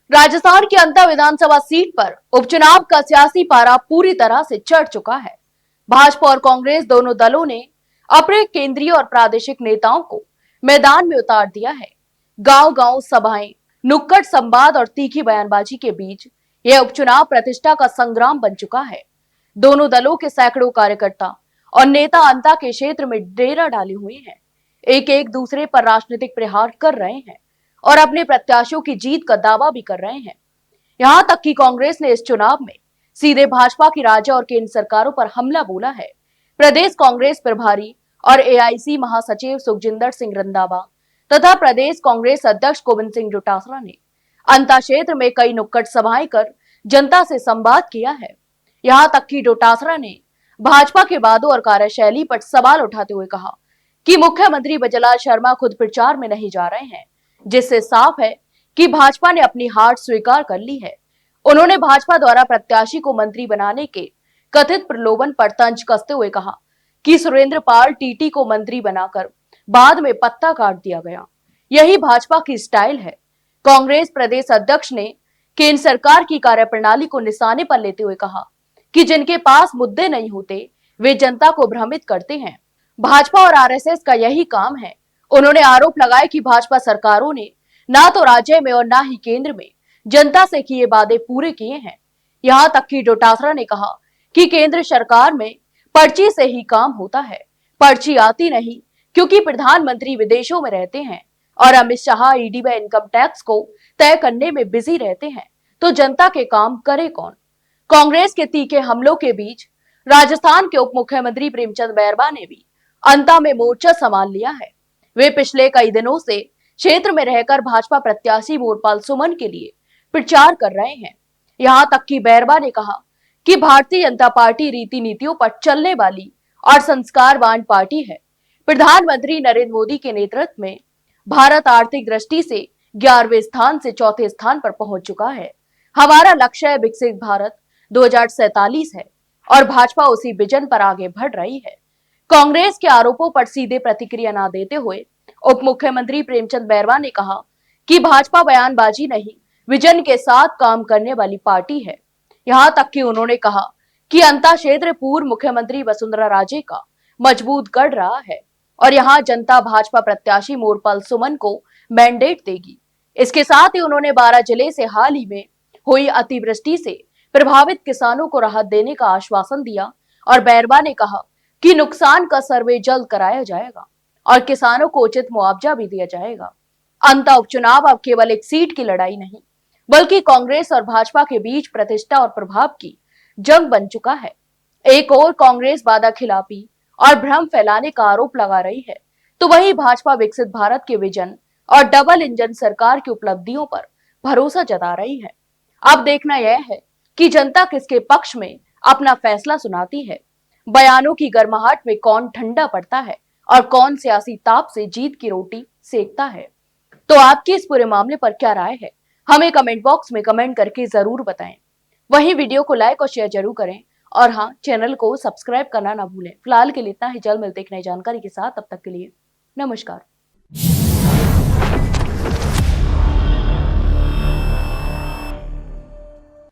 राजस्थान की अंता विधानसभा सीट पर उपचुनाव का सियासी पारा पूरी तरह से चढ़ चुका है। भाजपा और कांग्रेस दोनों दलों ने अपने केंद्रीय और प्रादेशिक नेताओं को मैदान में उतार दिया है। गांव-गांव सभाएं, नुक्कड़ संवाद और तीखी बयानबाजी के बीच यह उपचुनाव प्रतिष्ठा का संग्राम बन चुका है। दोनों दलों के सैकड़ों कार्यकर्ता और नेता अंता के क्षेत्र में डेरा डाले हुए हैं। एक दूसरे पर राजनीतिक प्रहार कर रहे हैं और अपने प्रत्याशियों की जीत का दावा भी कर रहे हैं। यहां तक कि कांग्रेस ने इस चुनाव में सीधे भाजपा की राज्य और केंद्र सरकारों पर हमला बोला है। प्रदेश कांग्रेस प्रभारी और एआईसी महासचिव सुखजिंदर सिंह रंधावा तथा प्रदेश कांग्रेस अध्यक्ष गोविंद सिंह डोटासरा ने अंता क्षेत्र में कई नुक्कड़ सभाएं कर जनता से संवाद किया है। यहां तक कि डोटासरा ने भाजपा के वादों और कार्यशैली पर सवाल उठाते हुए कहा कि मुख्यमंत्री बजलाल शर्मा खुद प्रचार में नहीं जा रहे हैं, जिससे साफ है कि भाजपा ने अपनी हार स्वीकार कर ली है। उन्होंने भाजपा द्वारा प्रत्याशी को मंत्री बनाने के कथित प्रलोभन पर तंज कसते हुए कहा कि सुरेंद्र पाल टीटी को मंत्री बनाकर बाद में पत्ता काट दिया गया। यही भाजपा की स्टाइल है। कांग्रेस प्रदेश अध्यक्ष ने केंद्र सरकार की कार्यप्रणाली को निशाने पर लेते हुए कहा कि जिनके पास मुद्दे नहीं होते वे जनता को भ्रमित करते हैं। भाजपा और आरएसएस का यही काम है। उन्होंने आरोप लगाया कि भाजपा सरकारों ने ना तो राज्य में और ना ही केंद्र में जनता से किए वादे पूरे किए हैं। यहां तक कि डोटासरा ने कहा कि केंद्र सरकार में पर्ची से ही काम होता है। पर्ची आती नहीं क्योंकि प्रधानमंत्री विदेशों में रहते हैं और अमित शाह ईडी व इनकम टैक्स को तय करने में बिजी रहते हैं, तो जनता के काम करे कौन। कांग्रेस के तीखे हमलों के बीच राजस्थान के उप मुख्यमंत्री प्रेमचंद बैरवा ने भी अंता में मोर्चा संभाल लिया है। वे पिछले कई दिनों से क्षेत्र में रहकर भाजपा प्रत्याशी मोरपाल सुमन के लिए प्रचार कर रहे हैं। यहां तक कि बैरवा ने कहा कि भारतीय जनता पार्टी रीति नीतियों पर चलने वाली और संस्कारवान पार्टी है। प्रधानमंत्री नरेंद्र मोदी के नेतृत्व में भारत आर्थिक दृष्टि से 11वें स्थान से चौथे स्थान पर पहुंच चुका है। हमारा लक्ष्य विकसित भारत 2047 है और भाजपा उसी विजन पर आगे बढ़ रही है। कांग्रेस के आरोपों पर सीधे प्रतिक्रिया न देते हुए उप मुख्यमंत्री प्रेमचंद बैरवा ने कहा कि भाजपा बयानबाजी नहीं, विजन के साथ काम करने वाली पार्टी है। यहां तक कि उन्होंने कहा कि अंता क्षेत्र पूर्व मुख्यमंत्री वसुंधरा राजे का मजबूत गढ़ रहा है और यहां जनता भाजपा प्रत्याशी मोरपाल सुमन को मैंडेट देगी। इसके साथ ही उन्होंने 12 जिले से हाल ही में हुई अतिवृष्टि से प्रभावित किसानों को राहत देने का आश्वासन दिया और बैरवा ने कहा कि नुकसान का सर्वे जल्द कराया जाएगा और किसानों को उचित मुआवजा भी दिया जाएगा। अंता उपचुनाव अब केवल एक सीट की लड़ाई नहीं, बल्कि कांग्रेस और भाजपा के बीच प्रतिष्ठा और प्रभाव की जंग बन चुका है। एक और कांग्रेस वादा खिलाफी और भ्रम फैलाने का आरोप लगा रही है, तो वहीं भाजपा विकसित भारत के विजन और डबल इंजन सरकार की उपलब्धियों पर भरोसा जता रही है। अब देखना यह है कि जनता किसके पक्ष में अपना फैसला सुनाती है। बयानों की गर्माहट में कौन ठंडा पड़ता है और कौन सियासी ताप से जीत की रोटी सेकता है। तो आपकी इस पूरे मामले पर क्या राय है, हमें कमेंट बॉक्स में कमेंट करके जरूर बताएं। वहीं वीडियो को लाइक और शेयर जरूर करें और हाँ, चैनल को सब्सक्राइब करना ना भूलें। फिलहाल के लिए इतना ही, जल्द मिलते एक नई जानकारी के साथ। तब तक के लिए नमस्कार।